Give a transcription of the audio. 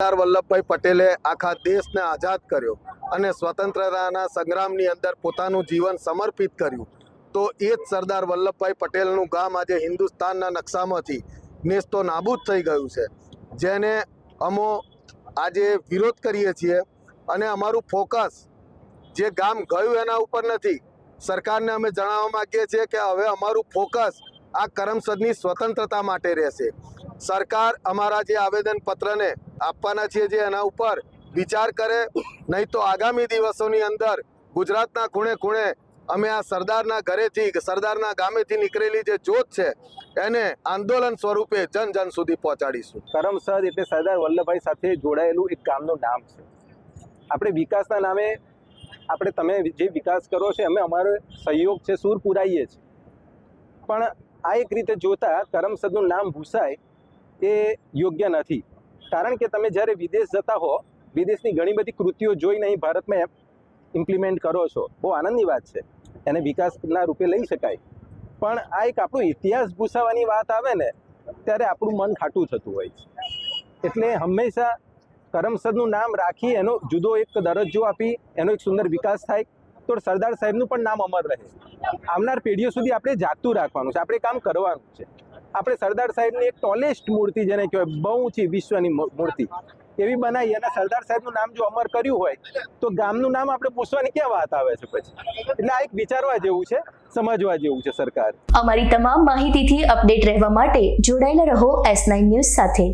સરદાર વલ્લભભાઈ પટેલે આખા દેશને આઝાદ કર્યો અને સ્વતંત્રતાના સંગ્રામની અંદર પોતાનું જીવન સમર્પિત કર્યું, તો એ જ સરદાર વલ્લભભાઈ પટેલનું ગામ આજે હિન્દુસ્તાનના નકશામાંથી નેસ્તો નાબૂદ થઈ ગયું છે, જેને અમો આજે વિરોધ કરીએ છીએ. અને અમારું ફોકસ જે ગામ ગયું એના ઉપર નથી. સરકારને અમે જણાવવા માગીએ છીએ કે હવે અમારું ફોકસ આ કરમસદની સ્વતંત્રતા માટે રહેશે. સરકાર અમારા જે આવેદનપત્રને આપવાના છીએ જે એના ઉપર વિચાર કરે, નહીં તો આગામી દિવસોની અંદર ગુજરાતના ખૂણે ખૂણે અમે આ સરદારના ઘરેથી સરદારના ગામેથી નીકળેલી જે જ્યોત છે એને આંદોલન સ્વરૂપે જન જન સુધી પહોંચાડીશું. કરમસદ એટલે સરદાર વલ્લભભાઈ સાથે જોડાયેલું એક ગામનું નામ છે. આપણે વિકાસના નામે તમે જે વિકાસ કરો છો અમે અમારો સહયોગ છે સૂર પુરાઈએ છીએ, પણ આ એક રીતે જોતા કરમસદનું નામ ભૂસાય એ યોગ્ય નથી. કારણ કે તમે જ્યારે વિદેશ જતા હો, વિદેશની ઘણી બધી કૃતિઓ જોઈને અહીં ભારતમાં ઇમ્પ્લિમેન્ટ કરો છો, બહુ આનંદની વાત છે, એને વિકાસના રૂપે લઈ શકાય. પણ આ એક આપણો ઇતિહાસ ભૂસાવાની વાત આવે ને ત્યારે આપણું મન ખાટું થતું હોય છે. એટલે હંમેશા કરમસદનું નામ રાખી એનો જુદો એક દરજ્જો આપી એનો એક સુંદર વિકાસ થાય તો સરદાર સાહેબનું પણ નામ અમર રહે. આવનાર પેઢીઓ સુધી આપણે જાગતું રાખવાનું છે, આપણે કામ કરવાનું છે. આપણે સરદાર સાહેબની એક ટોલેસ્ટ મૂર્તિ જેને કહેવાય, બહુ ઊંચી વિશ્વની મૂર્તિ એવી બનાવી અને સરદાર સાહેબનું નામ જો અમર કર્યું હોય તો ગામનું નામ આપણે પૂછવાની ક્યાં વાત આવે છે પછી? એટલે આ એક વિચારવા જેવું છે, સમજવા જેવું છે સરકાર. અમારી તમામ માહિતીથી અપડેટ રહેવા માટે જોડાયેલા રહો S9 ન્યૂઝ સાથે.